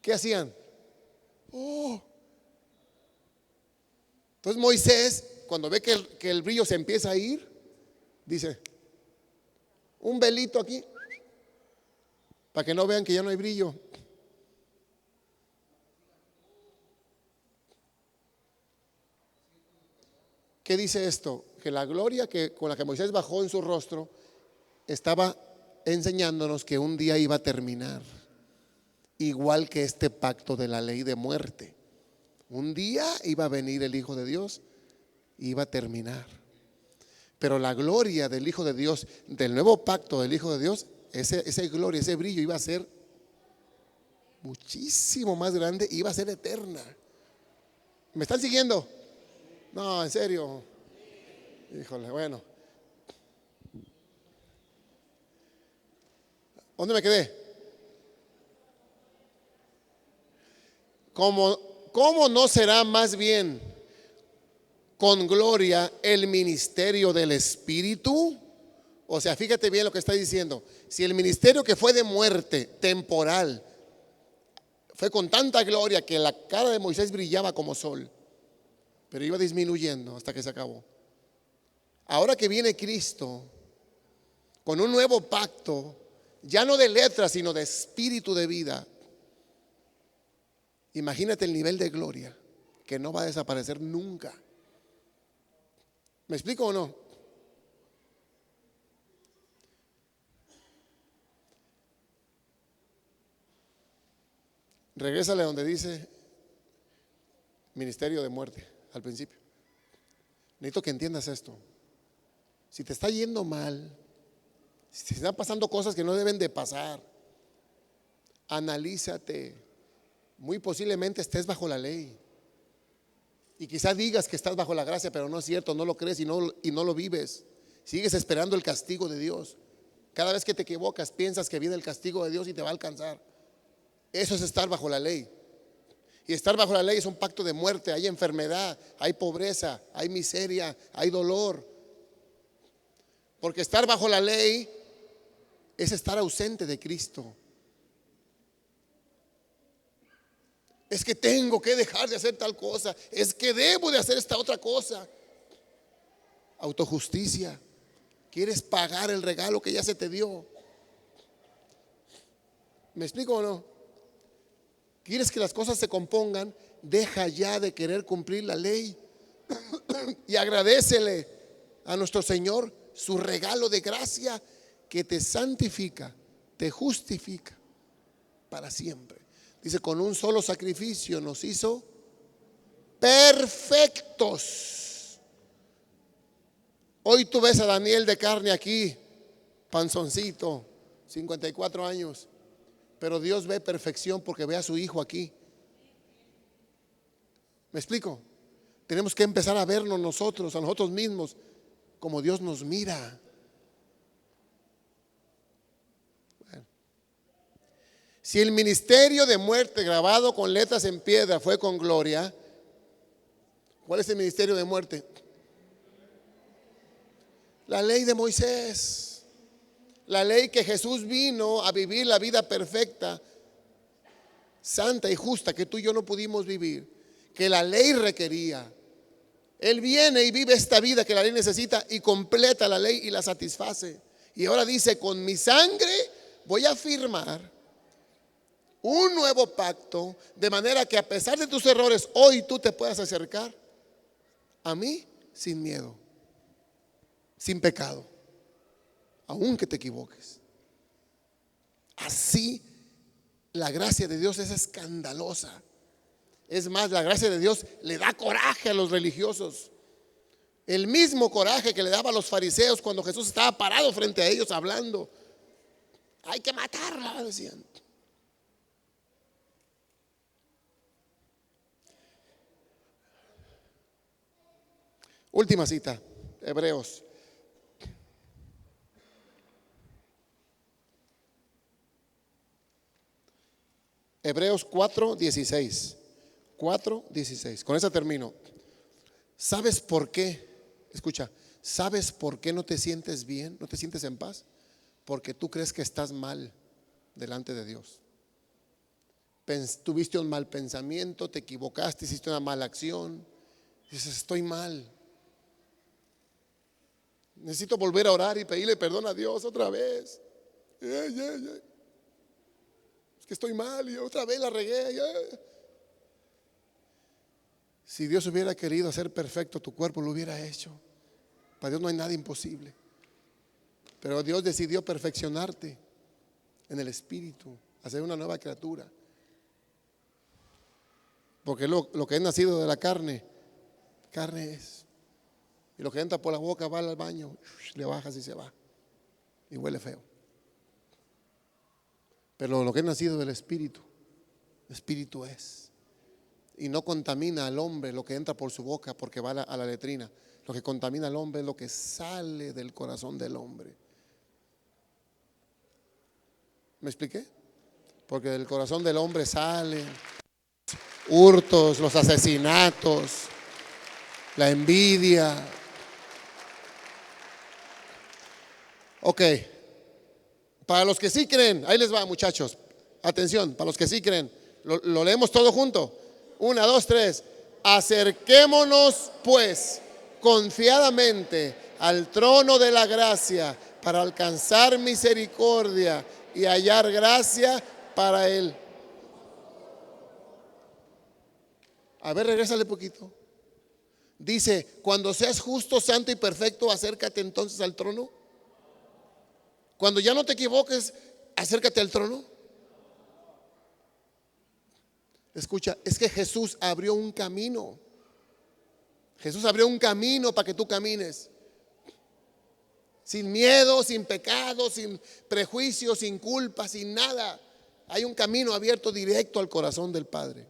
A: ¿Qué hacían? Oh. Entonces Moisés, cuando ve que el brillo se empieza a ir, dice, un velito aquí, para que no vean que ya no hay brillo. ¿Qué dice esto? Que la gloria con la que Moisés bajó en su rostro estaba enseñándonos que un día iba a terminar, igual que este pacto de la ley de muerte. Un día iba a venir el Hijo de Dios, iba a terminar. Pero la gloria del Hijo de Dios, del nuevo pacto del Hijo de Dios, esa gloria, ese brillo iba a ser muchísimo más grande, iba a ser eterna. ¿Me están siguiendo? No, en serio. Híjole, bueno. ¿Dónde me quedé? ¿Cómo no será más bien con gloria el ministerio del Espíritu? O sea, fíjate bien lo que está diciendo. Si el ministerio que fue de muerte temporal fue con tanta gloria que la cara de Moisés brillaba como sol, pero iba disminuyendo hasta que se acabó. Ahora que viene Cristo con un nuevo pacto, ya no de letras, sino de espíritu de vida, imagínate el nivel de gloria que no va a desaparecer nunca. ¿Me explico o no? Regrésale a donde dice ministerio de muerte al principio. Necesito que entiendas esto. Si te está yendo mal, si te están pasando cosas que no deben de pasar, analízate. Muy posiblemente estés bajo la ley. Y quizá digas que estás bajo la gracia, pero no es cierto, no lo crees y no lo vives. Sigues esperando el castigo de Dios. Cada vez que te equivocas, piensas que viene el castigo de Dios y te va a alcanzar. Eso es estar bajo la ley. Y estar bajo la ley es un pacto de muerte. Hay enfermedad, hay pobreza, hay miseria, hay dolor. Porque estar bajo la ley es estar ausente de Cristo. Es que tengo que dejar de hacer tal cosa. Es que debo de hacer esta otra cosa. Autojusticia. ¿Quieres pagar el regalo que ya se te dio? ¿Me explico o no? ¿Quieres que las cosas se compongan? Deja ya de querer cumplir la ley y agradécele a nuestro Señor su regalo de gracia que te santifica, te justifica para siempre. Dice, con un solo sacrificio nos hizo perfectos. Hoy tú ves a Daniel de carne aquí, panzoncito, 54 años. Pero Dios ve perfección porque ve a su hijo aquí. ¿Me explico? Tenemos que empezar a vernos nosotros, a nosotros mismos, como Dios nos mira. Bueno. Si el ministerio de muerte grabado con letras en piedra fue con gloria, ¿cuál es el ministerio de muerte? La ley de Moisés. La ley que Jesús vino a vivir la vida perfecta, santa y justa que tú y yo no pudimos vivir, que la ley requería. Él viene y vive esta vida que la ley necesita y completa la ley y la satisface. Y ahora dice, con mi sangre voy a firmar un nuevo pacto, de manera que a pesar de tus errores, hoy tú te puedas acercar a mí sin miedo, sin pecado, aunque te equivoques. Así la gracia de Dios es escandalosa. Es más, la gracia de Dios le da coraje a los religiosos. El mismo coraje que le daba a los fariseos cuando Jesús estaba parado frente a ellos hablando. Hay que matarla, decían. Última cita, Hebreos. Hebreos 4:16. 4:16. Con esa termino. ¿Sabes por qué? Escucha, ¿sabes por qué no te sientes bien? ¿No te sientes en paz? Porque tú crees que estás mal delante de Dios. tuviste un mal pensamiento, te equivocaste, hiciste una mala acción. Dices, estoy mal. Necesito volver a orar y pedirle perdón a Dios otra vez. Es que estoy mal y otra vez la regué. Si Dios hubiera querido hacer perfecto tu cuerpo, lo hubiera hecho. Para Dios no hay nada imposible. Pero Dios decidió perfeccionarte en el espíritu, hacer una nueva criatura. Porque lo que es nacido de la carne es. Y lo que entra por la boca va al baño, le bajas y se va. Y huele feo. Pero lo que es nacido del espíritu es. Y no contamina al hombre lo que entra por su boca porque va a la letrina. Lo que contamina al hombre es lo que sale del corazón del hombre. ¿Me expliqué? Porque del corazón del hombre salen hurtos, los asesinatos, la envidia. Ok, para los que sí creen, ahí les va, muchachos, atención, para los que sí creen, lo leemos todo junto. 1, 2, 3. Acerquémonos pues confiadamente al trono de la gracia para alcanzar misericordia y hallar gracia para él. A ver, regrésale poquito. Dice, cuando seas justo, santo y perfecto, acércate entonces al trono. Cuando ya no te equivoques, acércate al trono. Escucha, es que Jesús abrió un camino. Jesús abrió un camino para que tú camines. Sin miedo, sin pecado, sin prejuicio, sin culpa, sin nada. Hay un camino abierto directo al corazón del Padre.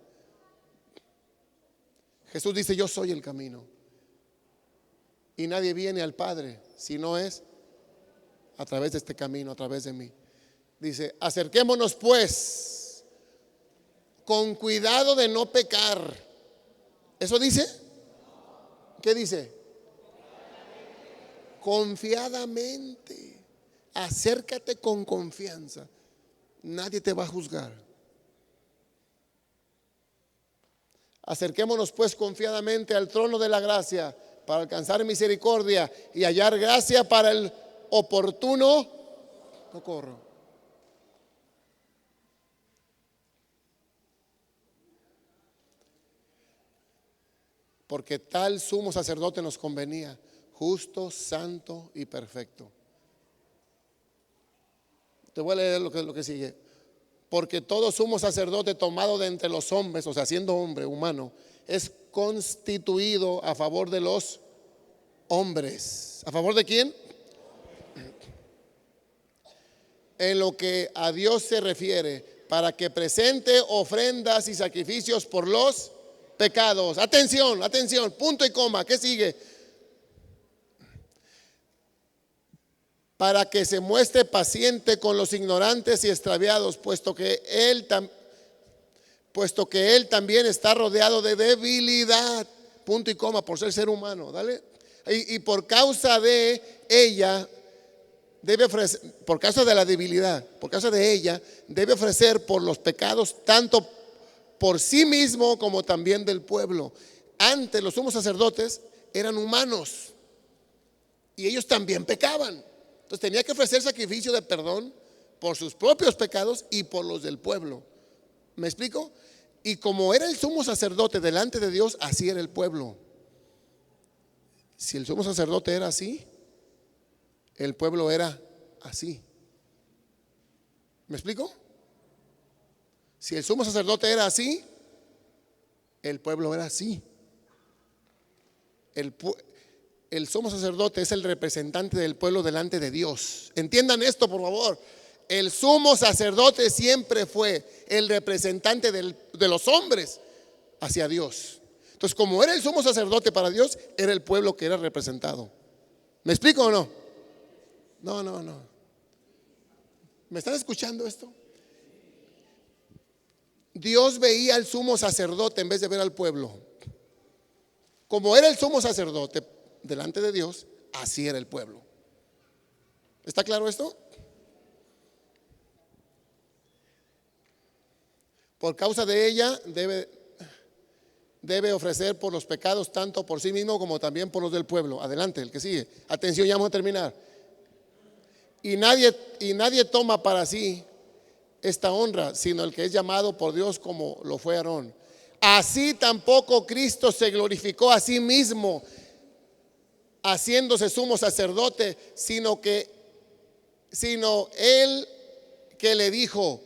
A: Jesús dice, yo soy el camino. Y nadie viene al Padre si no es a través de este camino, a través de mí. Dice, acerquémonos pues con cuidado de no pecar. ¿Eso dice? ¿Qué dice? Confiadamente. Acércate con confianza. Nadie te va a juzgar. Acerquémonos pues confiadamente al trono de la gracia para alcanzar misericordia y hallar gracia para el oportuno socorro. Porque tal sumo sacerdote nos convenía, justo, santo y perfecto. Te voy a leer lo que sigue. Porque todo sumo sacerdote tomado de entre los hombres, o sea, siendo hombre humano, es constituido a favor de los hombres. ¿A favor de quién? En lo que a Dios se refiere, para que presente ofrendas y sacrificios por los pecados. Atención, atención, punto y coma. ¿Qué sigue? Para que se muestre paciente con los ignorantes y extraviados, puesto que él también está rodeado de debilidad, punto y coma, por ser humano, dale. Y por causa de ella debe ofrecer, por causa de la debilidad, por causa de ella debe ofrecer por los pecados tanto por sí mismo como también del pueblo. Antes los sumos sacerdotes eran humanos y ellos también pecaban. Entonces tenía que ofrecer sacrificio de perdón por sus propios pecados y por los del pueblo. ¿Me explico? Y como era el sumo sacerdote delante de Dios, así era el pueblo. Si el sumo sacerdote era así, el pueblo era así. ¿Me explico? Si el sumo sacerdote era así, el pueblo era así. El sumo sacerdote es el representante del pueblo delante de Dios. Entiendan esto, por favor. El sumo sacerdote siempre fue el representante de los hombres hacia Dios. Entonces, como era el sumo sacerdote para Dios, era el pueblo que era representado. ¿Me explico o no? No. ¿Me están escuchando esto? Dios veía al sumo sacerdote en vez de ver al pueblo. Como era el sumo sacerdote delante de Dios, así era el pueblo. ¿Está claro esto? Por causa de ella debe ofrecer por los pecados tanto por sí mismo como también por los del pueblo. Adelante, el que sigue. Atención, ya vamos a terminar. Y nadie toma para sí esta honra, sino el que es llamado por Dios como lo fue Aarón. Así tampoco Cristo se glorificó a sí mismo, haciéndose sumo sacerdote, sino él que le dijo: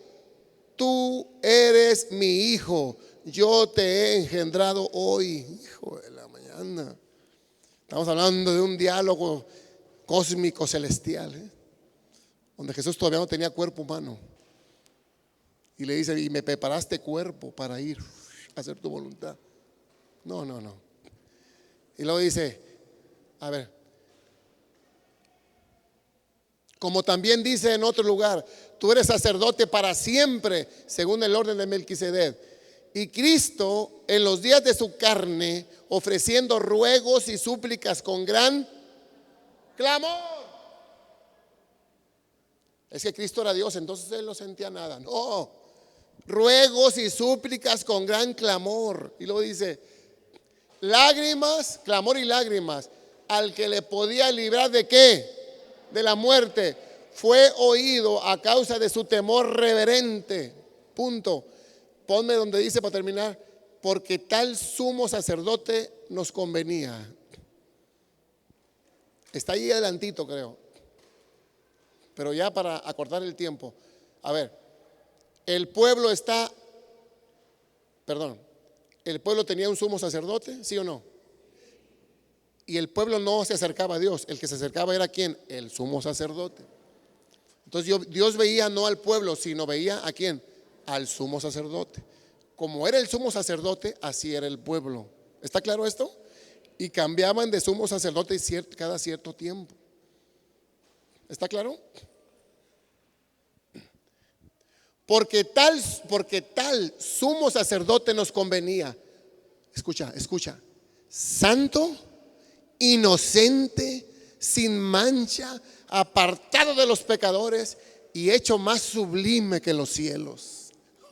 A: tú eres mi hijo, yo te he engendrado hoy. Hijo de la mañana. Estamos hablando de un diálogo cósmico celestial, donde Jesús todavía no tenía cuerpo humano. Y le dice: y me preparaste cuerpo para ir a hacer tu voluntad. No. Y luego dice, a ver, como también dice en otro lugar: tú eres sacerdote para siempre, según el orden de Melquisedec. Y Cristo, en los días de su carne, ofreciendo ruegos y súplicas con gran clamor. Es que Cristo era Dios, entonces Él no sentía nada. No, ruegos y súplicas con gran clamor. Y luego dice, lágrimas, clamor y lágrimas, al que le podía librar ¿de qué? De la muerte. Fue oído a causa de su temor reverente. Punto. Ponme donde dice, para terminar, porque tal sumo sacerdote nos convenía. Está ahí adelantito, creo. Pero ya para acortar el tiempo. A ver, el pueblo tenía un sumo sacerdote, ¿sí o no? Y el pueblo no se acercaba a Dios. El que se acercaba era ¿quién? El sumo sacerdote. Entonces Dios veía no al pueblo, sino veía ¿a quién? Al sumo sacerdote. Como era el sumo sacerdote, así era el pueblo. ¿Está claro esto? Y cambiaban de sumo sacerdote cada cierto tiempo. ¿Está claro? Porque tal sumo sacerdote nos convenía. Escucha. Santo, inocente, sin mancha, apartado de los pecadores y hecho más sublime que los cielos.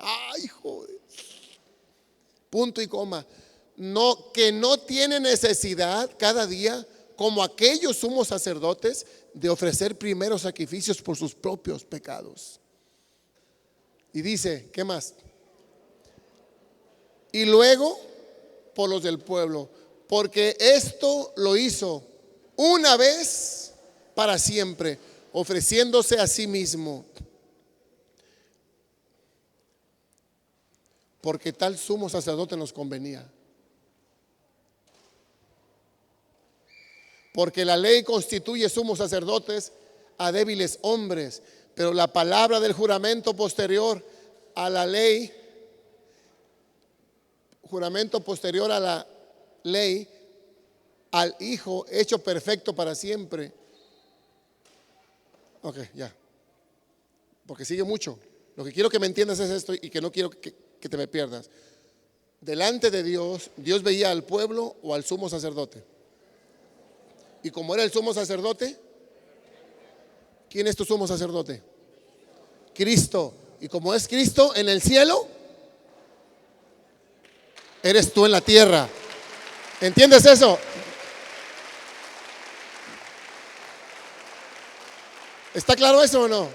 A: Ay, joder. Punto y coma. Que no tiene necesidad cada día, como aquellos sumos sacerdotes, de ofrecer primeros sacrificios por sus propios pecados. Y dice, ¿qué más? Y luego por los del pueblo, porque esto lo hizo una vez para siempre, ofreciéndose a sí mismo. Porque tal sumo sacerdote nos convenía. Porque la ley constituye sumos sacerdotes a débiles hombres, pero la palabra del juramento posterior a la ley, al Hijo hecho perfecto para siempre. Ok, ya. Porque sigue mucho. Lo que quiero que me entiendas es esto y que no quiero que te me pierdas. Delante de Dios, Dios veía al pueblo o al sumo sacerdote. Y como era el sumo sacerdote, ¿quién es tu sumo sacerdote? Cristo. Y como es Cristo en el cielo, eres tú en la tierra. ¿Entiendes eso? ¿Está claro eso o no?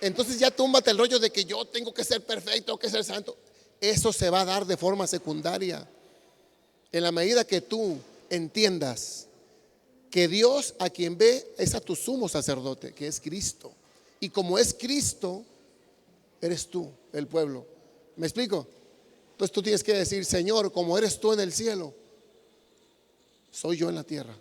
A: Entonces ya túmbate el rollo de que yo tengo que ser perfecto, que ser santo. Eso se va a dar de forma secundaria. En la medida que tú entiendas que Dios a quien ve es a tu sumo sacerdote, que es Cristo. Y como es Cristo, eres tú, el pueblo. ¿Me explico? Entonces tú tienes que decir, Señor, como eres tú en el cielo, soy yo en la tierra.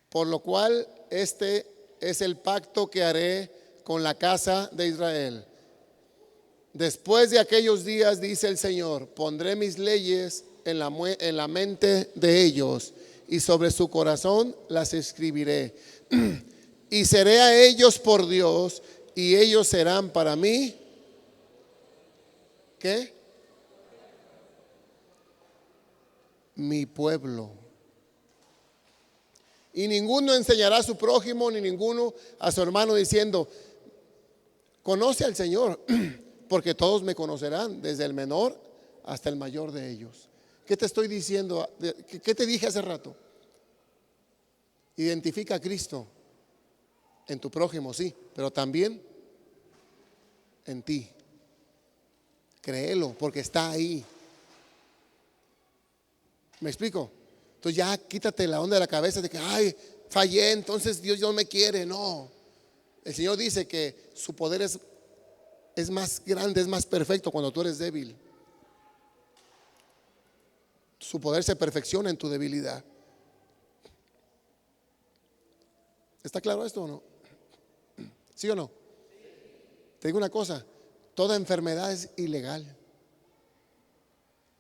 A: Por lo cual este es el pacto que haré con la casa de Israel. Después de aquellos días, dice el Señor, pondré mis leyes en la mente de ellos y sobre su corazón las escribiré. Y seré a ellos por Dios y ellos serán para mí. ¿Qué? mi pueblo. Y ninguno enseñará a su prójimo, ni ninguno a su hermano, diciendo: conoce al Señor, porque todos me conocerán, desde el menor hasta el mayor de ellos. ¿Qué te estoy diciendo? ¿Qué te dije hace rato? Identifica a Cristo en tu prójimo, sí, pero también en ti. Créelo, porque está ahí. ¿Me explico? Entonces ya quítate la onda de la cabeza de que, ay, fallé, entonces Dios no me quiere. No. El Señor dice que su poder es más grande, es más perfecto cuando tú eres débil. Su poder se perfecciona en tu debilidad. ¿Está claro esto o no? ¿Sí o no? Te digo una cosa, toda enfermedad es ilegal.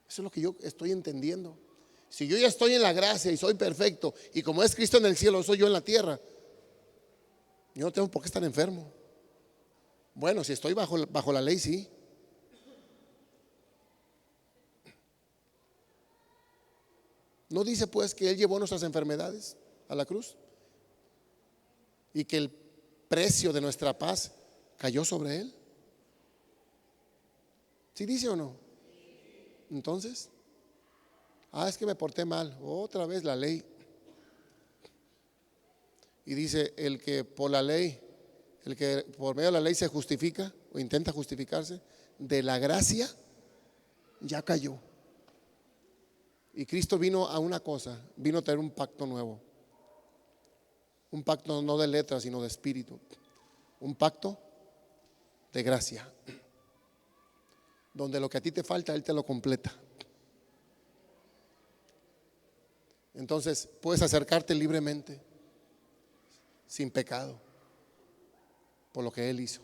A: Eso es lo que yo estoy entendiendo. Si yo ya estoy en la gracia y soy perfecto, y como es Cristo en el cielo, soy yo en la tierra, yo no tengo por qué estar enfermo. Bueno, si estoy bajo la ley, sí. ¿No dice pues que Él llevó nuestras enfermedades a la cruz? Y que el precio de nuestra paz cayó sobre Él. ¿Sí dice o no? Entonces, es que me porté mal. Otra vez la ley. Y dice, el que por la ley, el que por medio de la ley se justifica o intenta justificarse, de la gracia ya cayó. Y Cristo vino a una cosa, vino a traer un pacto nuevo. Un pacto no de letras, sino de espíritu. Un pacto de gracia, donde lo que a ti te falta, Él te lo completa. Entonces puedes acercarte libremente, sin pecado, por lo que Él hizo.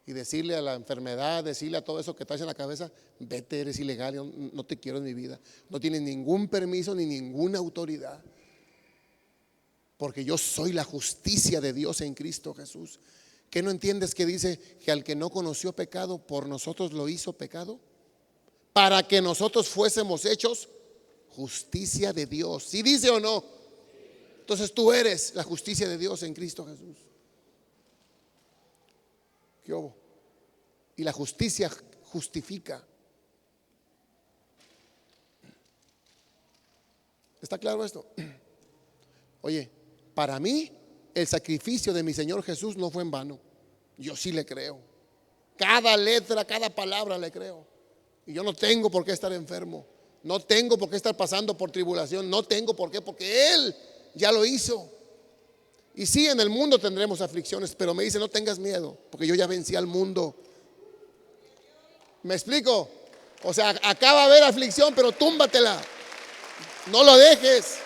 A: Y decirle a la enfermedad, decirle a todo eso que traes en la cabeza: vete, eres ilegal, yo no te quiero en mi vida. No tienes ningún permiso ni ninguna autoridad, porque yo soy la justicia de Dios en Cristo Jesús. ¿Qué no entiendes que dice que al que no conoció pecado, por nosotros lo hizo pecado? Para que nosotros fuésemos hechos justicia de Dios. ¿Sí dice o no? Entonces tú eres la justicia de Dios en Cristo Jesús. ¿Qué hubo? Y la justicia justifica. ¿Está claro esto? Oye, para mí el sacrificio de mi Señor Jesús no fue en vano. Yo sí le creo. Cada letra, cada palabra le creo. Y yo no tengo por qué estar enfermo. No tengo por qué estar pasando por tribulación. No tengo por qué, porque Él ya lo hizo. Y sí, en el mundo tendremos aflicciones, pero me dice: no tengas miedo, porque yo ya vencí al mundo. ¿Me explico? O sea, acá va a haber aflicción, pero túmbatela. No lo dejes.